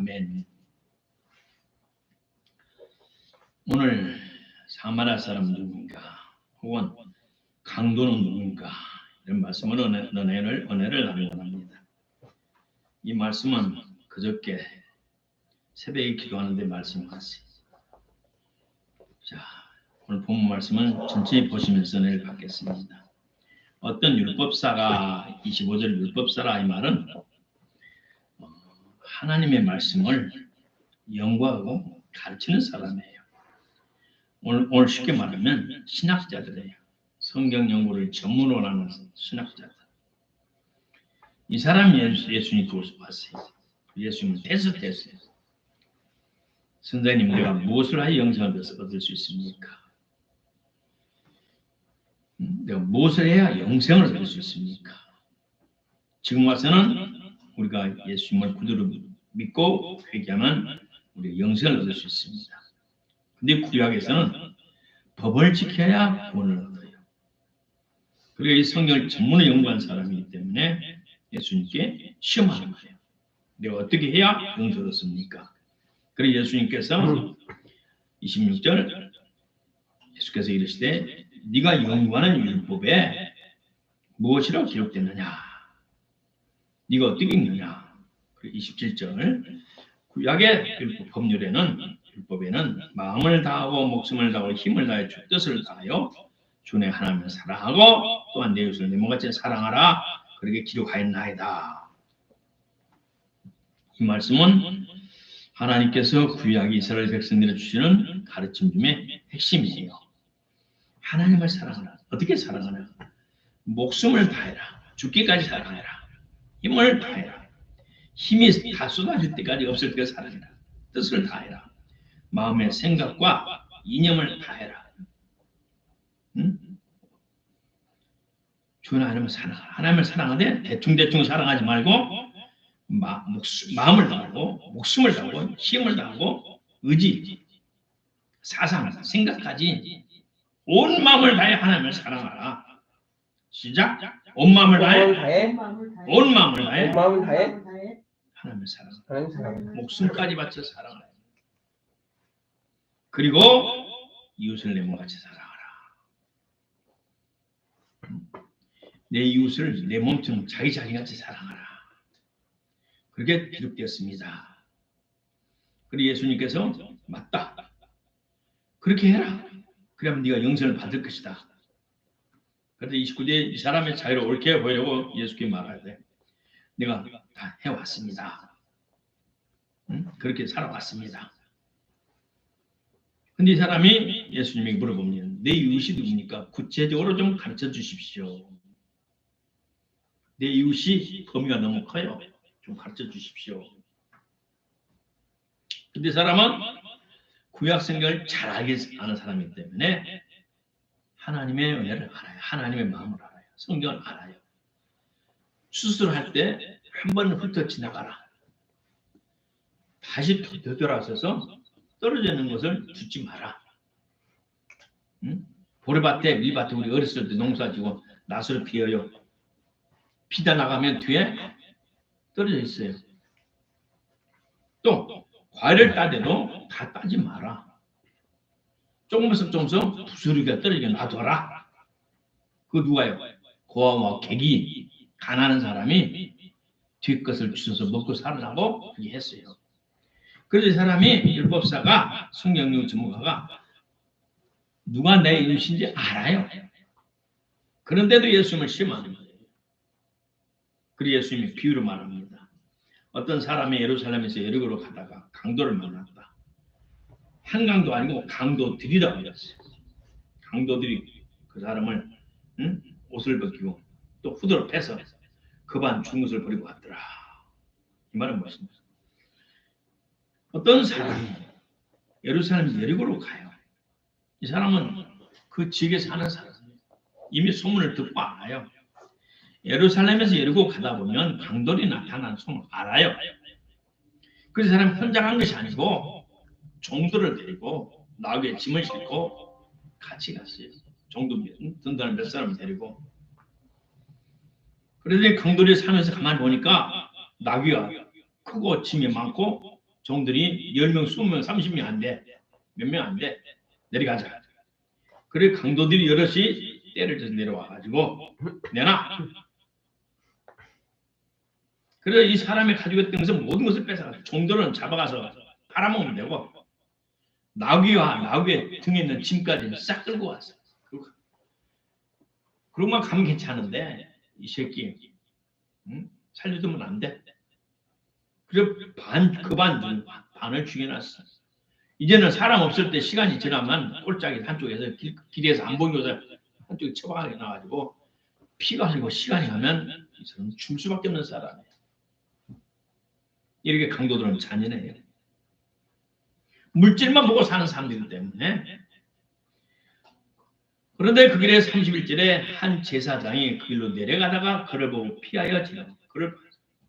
아멘. 오늘 사마리아 사람 누군가 혹은 강도는 누군가 이런 말씀으로 은혜를 나누고합니다. 이 말씀은 그저께 새벽에 기도하는데 말씀하세요. 자, 오늘 본문 말씀은 천천히 보시면서 은혜를 받겠습니다. 어떤 율법사가 25절 율법사라 이 말은 하나님의 말씀을 연구하고 가르치는 사람이에요. 오늘 쉽게 말하면 신학자들이에요. 성경 연구를 전문으로 하는 신학자들. 이 사람이 예수님 도와서 왔어요. 예수님은 테스트했어요. 선생님, 내가 무엇을 하여 영생을 얻을 수 있습니까? 내가 무엇을 해야 영생을 얻을 수 있습니까? 지금 와서는 우리가 예수님을 구주로 믿고 회개하면 우리가 영생을 얻을 수 있습니다. 근데 구약에서는 법을 지켜야 구원을 얻어요. 그리고 이 성경을 전문으로 연구한 사람이기 때문에 예수님께 시험하는 거예요. 내가 어떻게 해야 영생을 얻습니까? 그리고 예수님께서 26절 예수께서 이르시되 네가 연구하는 율법에 무엇이라고 기록됐느냐? 네가 어떻게 읽느냐? 그리고 27절 구약의 율법에는 마음을 다하고 목숨을 다하고 힘을 다해 주 뜻을 다하여 주의 하나님을 사랑하고 또한 내 이웃을 내 몸같이 사랑하라 그렇게 기록하였나이다. 이 말씀은 하나님께서 구약 이스라엘 백성들에 주시는 가르침 중에 핵심이에요. 하나님을 사랑하라. 어떻게 사랑하냐? 목숨을 다해라. 죽기까지 사랑해라. 힘을 다해라. 힘이 다 쏟아질 때까지 없을 때까지 사랑해라. 뜻을 다해라. 마음의 생각과 이념을 다해라. 응? 주는 하나님을 사랑하라. 하나님을 사랑하되 대충 사랑하지 말고 마음을 다하고 목숨을 다하고 힘을 다하고 의지, 사상, 생각까지 온 마음을 다해 하나님을 사랑하라. 시작. 온 마음을 다해 온 마음을 다해 하나님을 사랑하라. 목숨까지 바쳐 사랑하라. 그리고 이웃을 내 몸같이 사랑하라. 내 이웃을 내 몸처럼 자기같이 사랑하라. 그렇게 기록되었습니다. 그리고 예수님께서 맞다. 그렇게 해라. 그러면 네가 영생을 받을 것이다. 그런데 29대 이 사람의 자유를 옳게 보이려고 예수께 말해야 돼. 내가 다 해왔습니다. 응? 그렇게 살아왔습니다. 근데 이 사람이 예수님에게 물어보면 내 이웃이 누굽니까? 구체적으로 좀 가르쳐 주십시오. 내 이웃이 범위가 너무 커요. 좀 가르쳐 주십시오. 근데 이 사람은 구약 성경을 잘 아는 사람이기 때문에 하나님의 은혜를 알아요. 하나님의 마음을 알아요. 성경을 알아요. 수술할 때 한 번 훑어 지나가라. 다시 되돌아서서 떨어져 있는 것을 줍지 마라. 응? 보리밭에 밀밭에 우리 어렸을 때 농사지고 나스를 피어요. 피다 나가면 뒤에 떨어져 있어요. 또 과일을 따대도 다 따지 마라. 조금씩 부스러기가 떨어지게 놔둬라. 그거 누가요? 고아와 객이 가난한 사람이 뒷것을 주셔서 먹고 살라고 그렇게 했어요. 그래서 이 사람이 율법사가 성경용 전문가가 누가 내 이웃인지 알아요. 그런데도 예수님을 시험하는 거예요. 그리고 예수님이 비유로 말합니다. 어떤 사람이 예루살렘에서 여리고로 가다가 강도를 만났다. 한 강도 아니고 강도들이라고 했어요. 강도들이 그 사람을 옷을 벗기고 또 후드를 빼서 그반 죽은 것을 버리고 갔더라. 이 말은 무엇입니까? 어떤 사람이 예루살렘에서 여리고로 가요. 이 사람은 그 지역에 사는 사람이에요. 이미 소문을 듣고 알아요. 예루살렘에서 여리고 가다 보면 강돌이 나타나는 소문을 알아요. 그 사람이 혼자 간 것이 아니고 종들을 데리고 나귀에 짐을 싣고 같이 갔어요. 종도 든다는 몇 사람을 데리고. 그래서 강돌이 살면서 가만히 보니까 나귀가 크고 짐이 많고 종들이 10명, 20명, 30명 안 돼. 몇 명 안 돼. 내려가자. 그래 강도들이 여럿이 때를 져서 내려와가지고 내놔. 그래 이 사람이 가지고 있던 것을 모든 것을 뺏어가지고 종들은 잡아가서 팔아먹으면 되고 나귀의 등에 있는 짐까지 싹 끌고 왔어. 그런만 가면 괜찮은데 이 새끼 살려두면 안 돼. 그래 반을 죽여놨어. 이제는 사람 없을 때 시간이 지나면 꼴짝이 한쪽에서 길에서 안 보이면서 한쪽에 처박하게 나가지고 피가 흘리고 시간이 가면 이 사람은 죽을 수밖에 없는 사람이에요. 이렇게 강도들은 잔인해요. 물질만 보고 사는 사람들이기 때문에. 그런데 그 길에 31절에 한 제사장이 그 길로 내려가다가 그를 보고 피하여 지나고 그를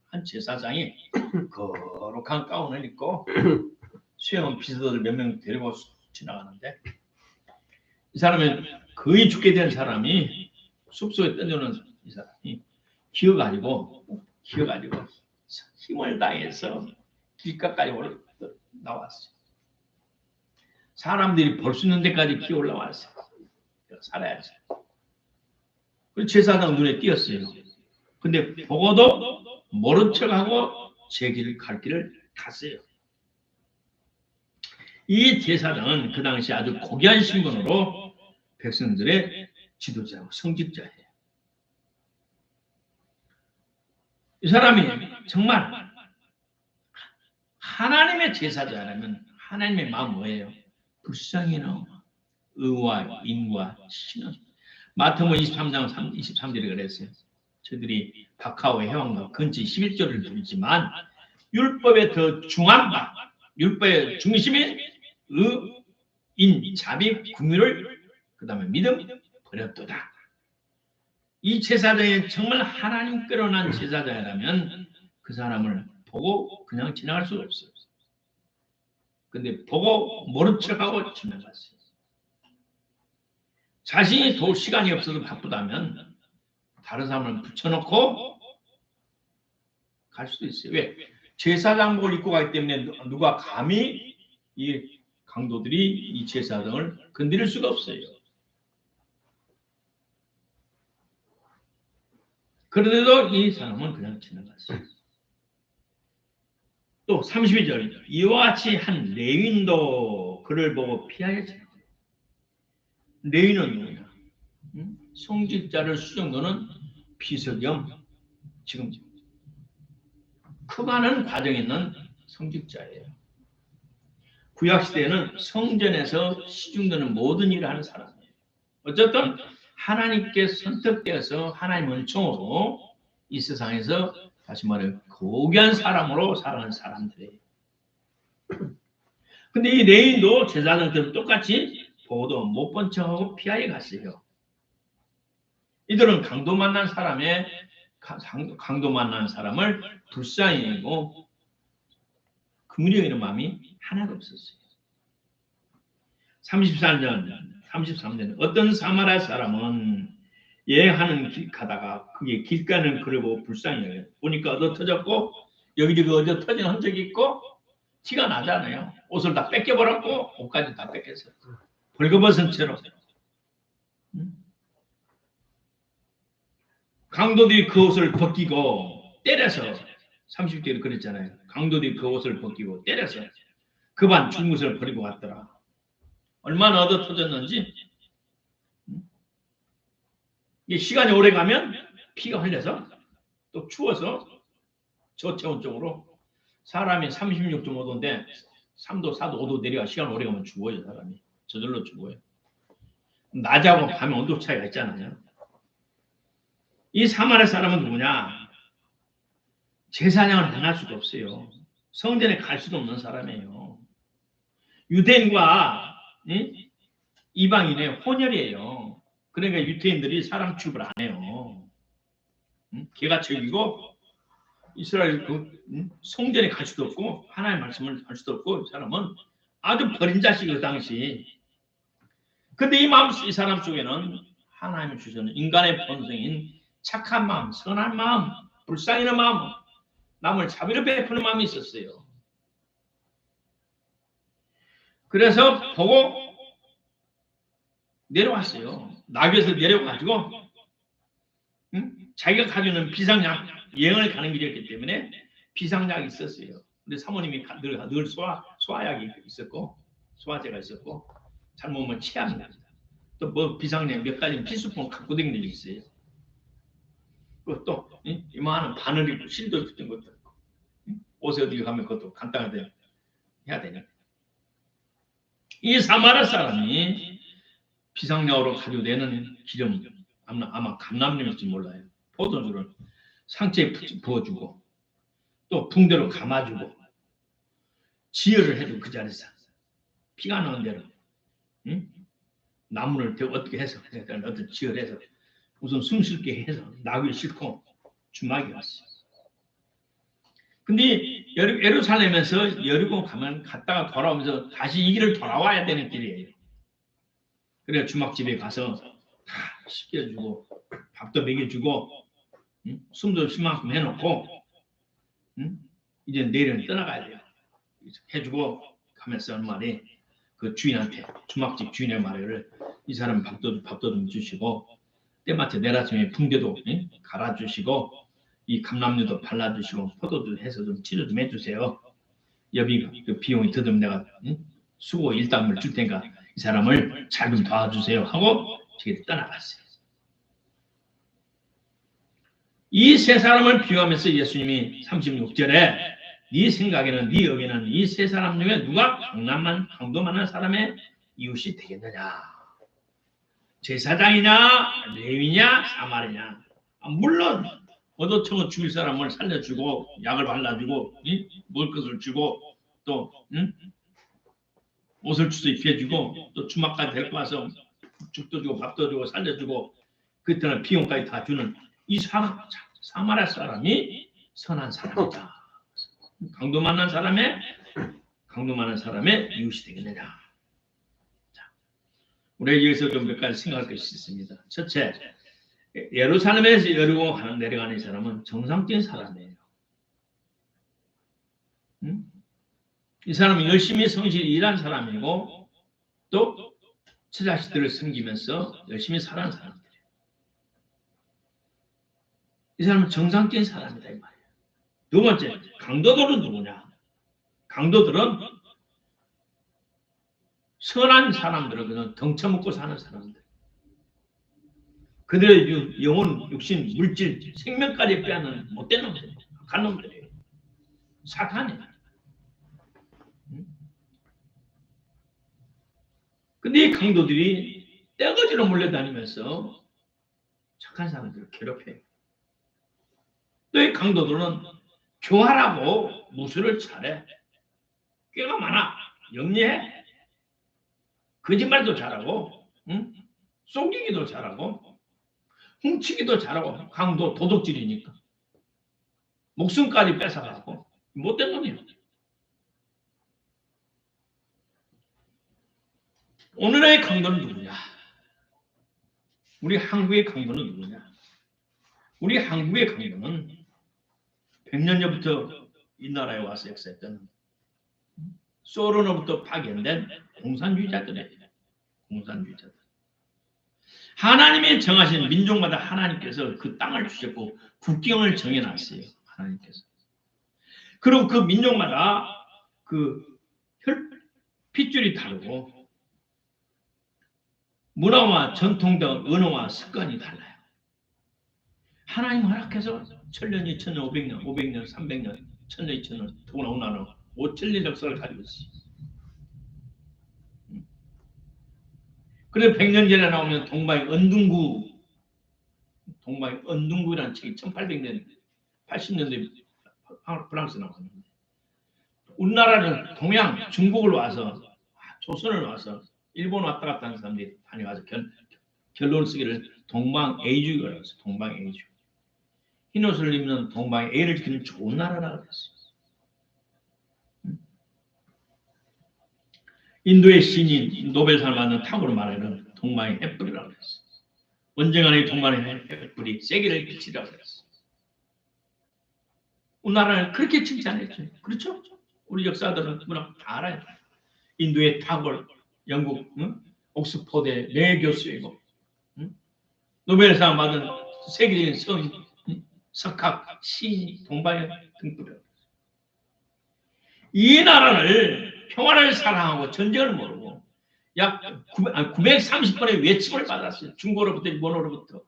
한 제사장이 거룩한 가운을 입고 수염 비서들 몇 명 데리고 지나가는데 이 사람은 거의 죽게 된 사람이 숲속에 던져놓은 이 사람이 기어가지고 힘을 다해서 길가까지 나왔어요. 사람들이 볼 수 있는 데까지 기어 올라왔어요. 살아야지. 그 제사장 눈에 띄었어요. 근데 보고도 모른 척하고 제 길을 갈 길을 갔어요. 이 제사장은 그 당시 아주 고귀한 신분으로 백성들의 지도자고 성직자예요. 이 사람이 정말 하나님의 제사자라면 하나님의 마음 뭐예요? 불쌍히는 의와 인과 신은. 마태복음 23장 23절에 그랬어요. 저들이 박하오 해왕과 근치 11절을 부르지만 율법의 더 중한 바, 율법의 중심이 의, 인, 자비, 긍휼을 그 다음에 믿음 버렸도다. 이 제사장이 정말 하나님께로 난 제사장이라면 그 사람을 보고 그냥 지나갈 수가 없어요. 근데 보고 모른 척하고 지나갔어요. 자신이 도 시간이 없어서 바쁘다면 다른 사람을 붙여놓고 갈 수도 있어요. 왜? 제사장복을 입고 가기 때문에 누가 감히 이 강도들이 이 제사장을 건드릴 수가 없어요. 그런데도 이 사람은 그냥 지나갔어요. 또 32절 이와 같이 한 레위인도 그를 보고 피하여 지나갔어요. 레위인은 누구냐? 성직자를 수정도는 비석염 지금 크가는 과정에 있는 성직자예요. 구약시대에는 성전에서 시중되는 모든 일을 하는 사람이에요. 어쨌든 하나님께 선택되어서 하나님 은총으로 이 세상에서 다시 말해 고귀한 사람으로 살아가는 사람들이에요. 근데 이 레인도 제사장들은 똑같이 보고도 못 본 척하고 피하여 갔어요. 이들은 강도 만난 사람을 불쌍히 여기고 긍휼히 여기는 마음이 하나도 없었어요. 33년 어떤 사마리아 사람은 여행하는 길 가다가 그게 길가는 그를 보고 불쌍히 여겨요. 보니까 얻어 터졌고 여기저기 얻어 터진 흔적이 있고 티가 나잖아요. 옷을 다 뺏겨버렸고 옷까지 다 뺏겼어요. 벌거벗은 채로. 강도들이 그 옷을 벗기고 때려서 30절에 그랬잖아요. 강도들이 그 옷을 벗기고 때려서 그반 죽은 것을 버리고 갔더라. 얼마나 얻어 터졌는지. 이 시간이 오래 가면 피가 흘려서 또 추워서 저체온 쪽으로 사람이 36.5도인데 3도, 4도, 5도 내려가 시간 오래 가면 죽어요. 사람이 저절로 죽어요. 낮하고 밤에 온도 차이가 있잖아요. 이 사마리아 사람은 누구냐? 제사장을 만날 수가 없어요. 성전에 갈 수도 없는 사람이에요. 유대인과 이방인의 혼혈이에요. 그러니까 유대인들이 사람 취급을 안 해요. 개가 책이고 이스라엘 성전에 갈 수도 없고 하나님의 말씀을 할 수도 없고 이 사람은 아주 버린 자식이에요. 당시. 근데 이 사람 속에는 하나님이 주시는 인간의 본성인 착한 마음, 선한 마음, 불쌍히 여기는 마음, 남을 자비로 베푸는 마음이 있었어요. 그래서 보고 내려왔어요. 나귀에서 내려가지고 자기가 가지고 비상약, 여행을 가는 길이었기 때문에 비상약이 있었어요. 근데 사모님이 늘 소화약이 있었고 소화제가 있었고 잘못하면 체합니다. 또 뭐 비상약 몇 가지 필수품 갖고 다니는 게 있어요. 그것도 이만한 바늘 있고 실도 붙은 것도 있고 옷에 어디 가면 그것도 간단하게 해야 되냐. 이 사마리아 사람이 비상약으로 가지고 내는 기름 아마 감람님일지 몰라요. 포도주를 상체에 부어주고 또 붕대로 감아주고 지혈을 해주고 그 자리에서 피가 나는 대로 나무를 어떻게 해서 어떤 지혈해서 우선 숨쉬게 해서 나귀를 싣고 주막에 왔어요. 근데 예루살렘에서 여리고 갔다가 돌아오면서 다시 이 길을 돌아와야 되는 길이에요. 그래서 주막집에 가서 다 씻겨주고 밥도 먹여주고 숨도 쉴 만큼 해놓고 이제 내일은 떠나가야 돼요. 해주고 가면서 하는 말이 그 주인한테 주막집 주인의 말을 이 사람 밥도 좀 주시고 때마침 내일 아침에 붕대도 갈아주시고 이 감람류도 발라주시고 포도도 해서 좀 치료 좀 해주세요. 여비가 그 비용이 더듬 내가 수고 일당을 줄 테니까 이 사람을 잘 좀 도와주세요 하고 저기 떠나갔어요. 이 세 사람을 비유하면서 예수님이 36절에 네 생각에는 네 여기는 이 세 사람 중에 누가 강도 많은 사람의 이웃이 되겠느냐? 제사장이냐 레위냐 사마리냐? 물론 얻어쳐서 죽일 사람을 살려주고 약을 발라주고 먹을 것을 주고 또 옷을 주서 입혀주고 또 주막까지 데리고 와서 죽도 주고 밥도 주고 살려주고 그때는 비용까지 다 주는 이 사마리아 사람이 선한 사람이다. 강도 많은 사람의 이웃이 되겠느냐. 자, 우리 여기서 좀 몇 가지 생각할 것이 있습니다. 첫째, 예루살렘에서 여리고 내려가는 사람은 정상적인 사람이에요. 이 사람은 열심히 성실히 일한 사람이고 또 처자식들을 섬기면서 열심히 살아는 사람들이에요. 이 사람은 정상적인 사람이다 이 말이에요. 두 번째, 강도들은 누구냐? 강도들은 선한 사람들은 그냥 덩쳐먹고 사는 사람들. 그들의 영혼, 육신, 물질, 생명까지 빼앗는 못된 놈들이에요. 간 놈들이에요. 사탄이에요. 근데 이 강도들이 떼거지로 몰려다니면서 착한 사람들을 괴롭혀요. 또 이 강도들은 교활하고 무술을 잘해. 꾀가 많아. 영리해. 거짓말도 잘하고 속이기도 잘하고 훔치기도 잘하고 강도 도둑질이니까 목숨까지 뺏어가고 못된 놈이에요. 오늘의 강도는 누구냐? 우리 한국의 강도는 누구냐? 우리 한국의 강도는 100년 전부터 이 나라에 와서 역사했던 소련으로부터 파견된 공산주의자들이에요. 공산주의자들. 하나님이 정하신 민족마다 하나님께서 그 땅을 주셨고 국경을 정해놨어요. 하나님께서. 그리고 그 민족마다 그 핏줄이 다르고 문화와 전통 등 언어와 습관이 달라요. 하나님 허락해서 1000년, 2000년, 500년, 500년, 300년, 1000년, 2000년, 더구나 우리나라는 5000년 역사를 가지고 있어요. 그래서 100년 전에 나오면 동방의 언둥구라는 책이 1800년, 80년대 프랑스에 나왔는데 우리나라는 동양, 중국을 와서 조선을 와서 일본 왔다 갔다 하는 사람들이 다녀와서 결론을 쓰기를 동방애주의라고 했어요. 동방애주. 흰옷을 입는 동방애를 지키는 좋은 나라라고 했어요. 인도의 신인 노벨상 받는 탁으로 말하는 동방의 햇불이라고 했어요. 언젠가는 동방의 햇불이 세계를 비치라고 했어요. 우리나라는 그렇게 칭찬했죠. 그렇죠? 우리 역사들은 문화 다 알아요. 인도의 타골, 영국 옥스퍼드의 명예교수이고 노벨상 받은 세계적인 성, 석학, 시인, 동방의 등불이었어요. 이 나라를 평화를 사랑하고 전쟁을 모르고 약 930번의 외침을 받았어요. 중국으로부터 일본으로부터.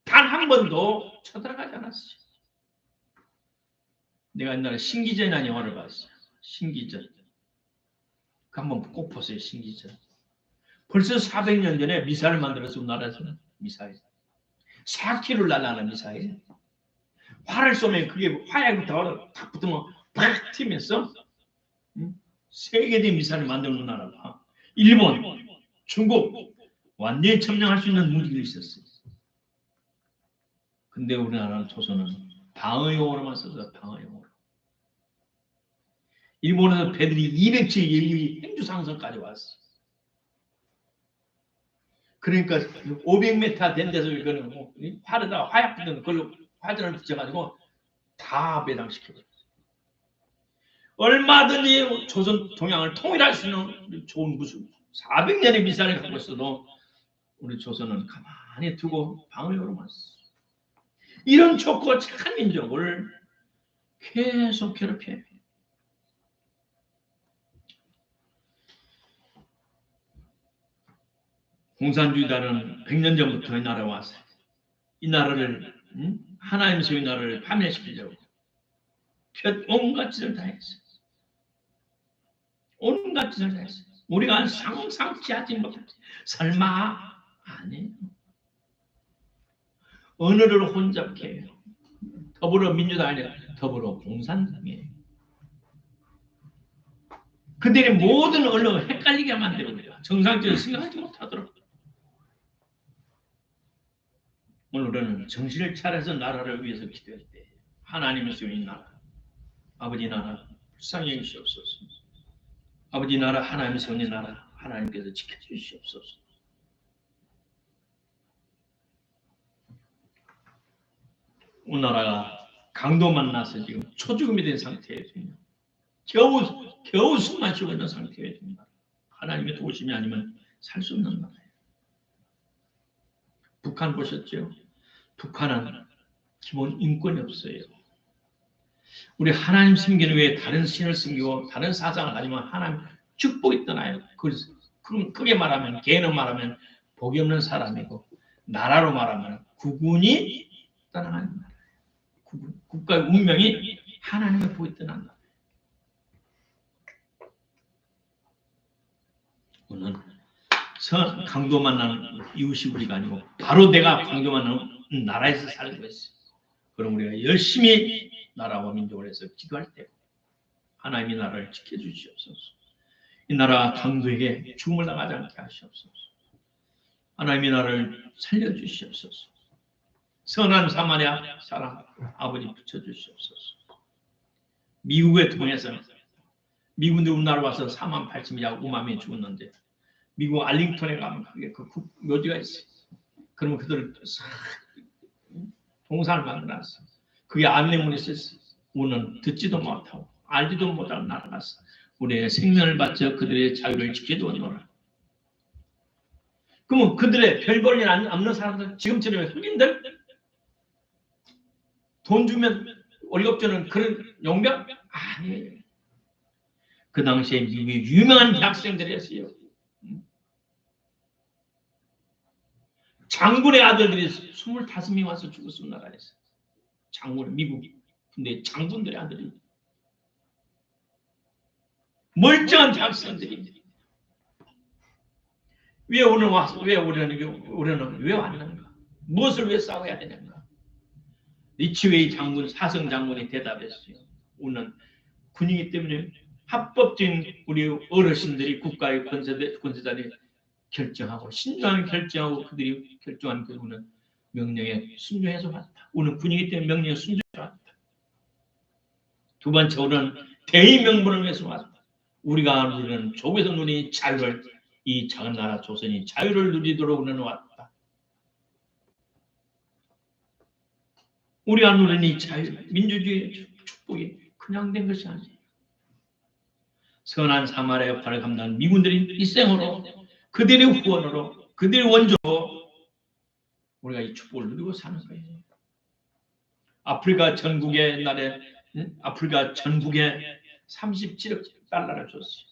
단 한 번도 쳐들어가지 않았어요. 내가 옛날에 신기전이라는 영화를 봤어요. 신기전. 한번 꼭 보세요. 신기전. 벌써 400년 전에 미사일을 만들어서 우리나라에서는 미사일. 4km를 날아가는 미사일. 활을 쏘면 그게 화약이 딱 붙으면 팍 튀면서 세계적인 미사일을 만드는 나라가 일본, 중국 완전히 점령할 수 있는 무기가 있었어요. 근데 우리나라는 조선은 방어용으로만 써서 방어용으로. 일본에서 배들이 200척이 행주상선까지 왔어요. 그러니까 500m 된 데서 이거는 화에다가 화약 붙는 그걸로 화전을 붙여가지고 다 배당시켜버렸어요. 얼마든지 조선 동양을 통일할 수 있는 좋은 무술 400년의 미사일을 갖고 있어도 우리 조선은 가만히 두고 방어용으로만 썼어요. 이런 좋고 착한 민족을 계속 괴롭혀요. 공산주의자는 100년 전부터 이 나라에 왔어요. 이 나라를 하나님의 이 나라를 파멸시키려고 온갖 짓을 다 했어요. 온갖 짓을 다 했어요. 우리가 상상치 하지 못하지. 설마 아니에요. 언어를 혼잡케 해요. 더불어민주당이 아니라 더불어공산당이에요. 그들의 모든 언어를 헷갈리게 만들고 정상적으로 생각하지 못하도록. 오늘은 정신을 차려서 나라를 위해서 기도할 때 하나님의 소유인 나라, 아버지 나라 불쌍히 여기시옵소서. 아버지 나라 하나님의 소유인 나라 하나님께서 지켜주시옵소서. 우리나라가 강도 만나서 지금 초죽음이 된 상태예요. 겨우 숨만 쉬고 있는 상태예요. 하나님의 도우심이 아니면 살 수 없는 나라예요. 북한 보셨죠? 북한은 기본 인권이 없어요. 우리 하나님 섬기는 외에 다른 신을 섬기고 다른 사상을 가지면 하나님 축복이 떠나요. 그럼 크게 말하면 개는 말하면 복이 없는 사람이고 나라로 말하면 국운이 떠나가는 나라예요. 국가의 운명이 하나님의 복이 떠난 나라예요. 오늘 강도 만나는 이웃이 우리가 아니고 바로 내가 강도 만나는 나라에서 살고 있어요. 그럼 우리가 열심히 나라와 민족을 해서 기도할 때 하나님이 나라를 지켜주시옵소서. 이 나라 강도에게 죽음을 당하지 않게 하시옵소서. 하나님이 나라를 살려주시옵소서. 선한 사마리아 사랑 아버지 붙여주시옵소서. 미국에 통해서 미군들이 우리나라 와서 48,000명이 5만 죽었는데 미국 알링턴에 가면 그게 그 묘지가 있어요. 그러면 그들 동산을 만들어놨어. 그게 안내문에 있었어. 우리는 듣지도 못하고 알지도 못하는 나라가서 우리의 생명을 바쳐 그들의 자유를 지켜주어노라. 그러면 그들의 별 볼 일 없는 사람들 지금처럼 흑인들 돈 주면 월급 주는 그런 용병? 아니에요. 그 당시에 미국의 유명한 대학생들이었어요. 장군의 아들들이 25명이 와서 죽었어. 나라에서. 장군, 미국. 근데 장군들의 아들이. 멀쩡한 대학생들이. 왜 오늘 와서, 우리는 왜 왔는가? 무엇을 왜 싸워야 되는가? 리치웨이 장군, 사성 장군이 대답했어요. 우리는 군이기 때문에 합법적인 우리 어르신들이 국가의 권세자들이 결정하고 신중하게 결정하고 그들이 결정한 그 우리는 명령에 순종해서 왔다. 우리는 군이기 때문에 명령에 순종해서 왔다. 두 번째 우리는 대의 명분을 위해서 왔다. 우리가 누리는 조국에서 누리는 자유를 이 작은 나라 조선이 자유를 누리도록 우리는 왔다. 우리가 누리는 이 자유, 민주주의의 축복이 그냥 된 것이 아니에요. 선한 사마리아 역할을 감당한 미군들의 희생으로, 그들의 후원으로, 그들의 원조로 우리가 이 축복을 누리고 사는 거예요. 아프리카 전국에 옛날에 아프리카 전국에 37억 달러를 줬어요.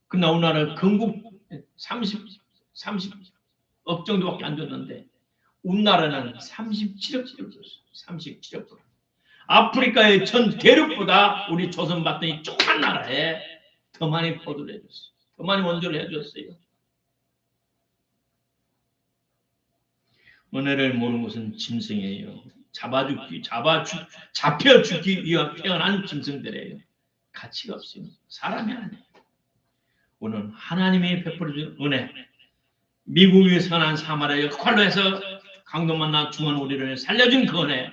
그러나 우리나라 건국 30억 정도밖에 안 줬는데 우리나라는 37억 줬어요. 37억 달러. 아프리카의 전 대륙보다 우리 조선 받던 이 조그만 나라에 더 많이 포도를 해줬어요. 더 많이 원조를 해줬어요. 은혜를 모르는 것은 짐승이에요. 잡혀 죽기 위해 태어난 짐승들이에요. 가치가 없어요. 사람이 아니에요. 오늘 하나님이 베풀어준 은혜, 미국의 선한 사마리아 역할로 해서 강도 만나 죽은 우리를 살려준 그 은혜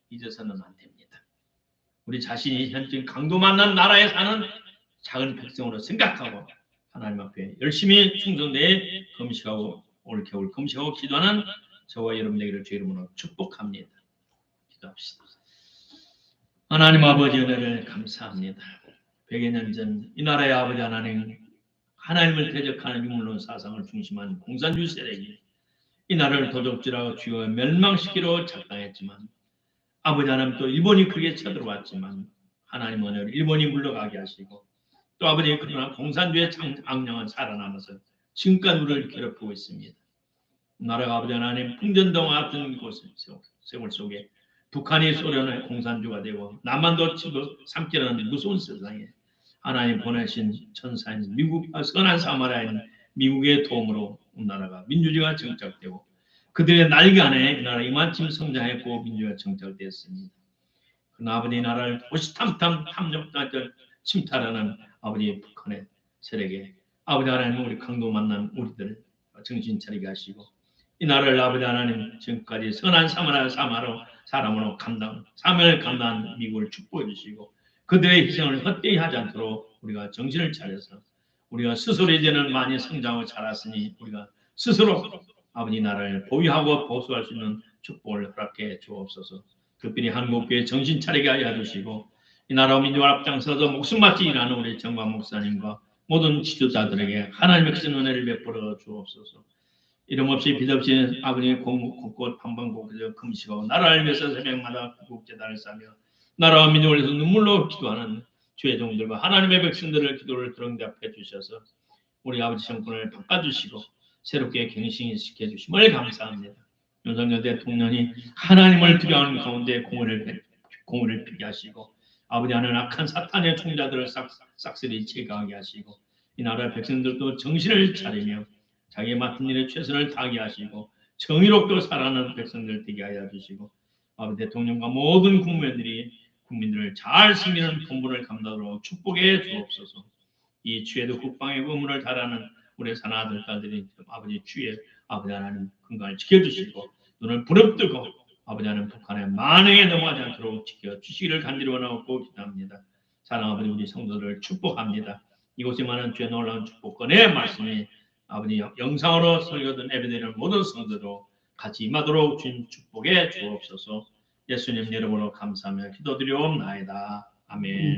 잊어서는 안 됩니다. 우리 자신이 현재 강도 만난 나라에 사는 작은 백성으로 생각하고 하나님 앞에 열심히 충성되어 금식하고 올 겨울 금식하고 기도하는 저와 여러분 되기를 주의 이름으로 축복합니다. 기도합시다. 하나님 아버지 은혜를 감사합니다. 100여 년 전 이 나라의 아버지 하나님을 대적하는 유물론 사상을 중심한 공산주의 세력이 이 나라를 도적질하고 쥐어 멸망시키려 작당했지만 아버지 하나님 또 일본이 크게 쳐들어왔지만 하나님 은혜로 일본이 물러가게 하시고 또 아버지 그러나 공산주의 악령은 살아남아서 지금까지 우리를 괴롭히고 있습니다. 나라가 아버지 하나님 풍전동화 같은 세월 속에 북한이 소련의 공산주가 되고 남한도 삼키려는 무서운 세상에 하나님 보내신 천사인 선한 사마리아인 미국의 도움으로 우리나라가 민주주의가 정착되고 그들의 날개 안에 이 나라 이만큼 성장했고 민주주의가 정착되었습니다. 그러나 아버지 나라를 호시탐탐 탐욕자들 침탈하는 아버지 북한의 세력에 아버지 하나님 우리 강도 만난 우리들 정신 차리게 하시고 이 나라를 아버지 하나님 지금까지 선한 사람으로 사명을 감당한 미국을 축복해 주시고 그들의 희생을 헛되이 하지 않도록 우리가 정신을 차려서 우리가 스스로 이제는 많이 성장하고 자랐으니 우리가 스스로 아버지 나라를 보위하고 보수할 수 있는 축복을 허락해 주옵소서. 특별히 한국교회 정신 차리게 하여 주시고 이 나라 민주화 앞장서서 목숨 바치 일하는 우리 정관 목사님과 모든 지도자들에게 하나님의 크신 은혜를 베풀어 주옵소서. 이름 없이 빛 없이 아버지의 곳곳 방방곡곡에서 금식하고 나라를 위해서 새벽마다 국제단을 싸며 나라와 민족을 위해서 눈물로 기도하는 주의 종들과 하나님의 백성들을 기도를 들응답해 주셔서 우리 아버지 정권을 바꿔주시고 새롭게 갱신시켜 주심을 감사합니다. 윤석열 대통령이 하나님을 두려워하는 가운데 공을 피게 하시고 아버지 하나님 악한 사탄의 총자들을 싹쓸이 제거하게 하시고 이 나라 백성들도 정신을 차리며 자기의 맡은 일에 최선을 다하게 하시고 정의롭게 살아가는 백성들 되게 하여 주시고 아버지 대통령과 모든 국민들을 잘 섬기는 본분을 감당하도록 축복해 주옵소서. 이 주에도 국방의 의무를 다하는 우리 사나들 딸들이 아버지 주의 아버지 하나님 건강을 지켜주시고 눈을 부릅뜨고 아버지 하나님 북한의 만행에 넘어가지 않도록 지켜주시기를 간절히 원하고 기도합니다. 사랑 아버지 우리 성도들을 축복합니다. 이곳에 많은 죄 놀라운 축복권의 말씀이 아버지 영상으로 설교된 예배드리는 모든 성도도 같이 임하도록 주님 축복해 주옵소서. 예수님 이름으로 감사하며 기도드리옵나이다. 아멘.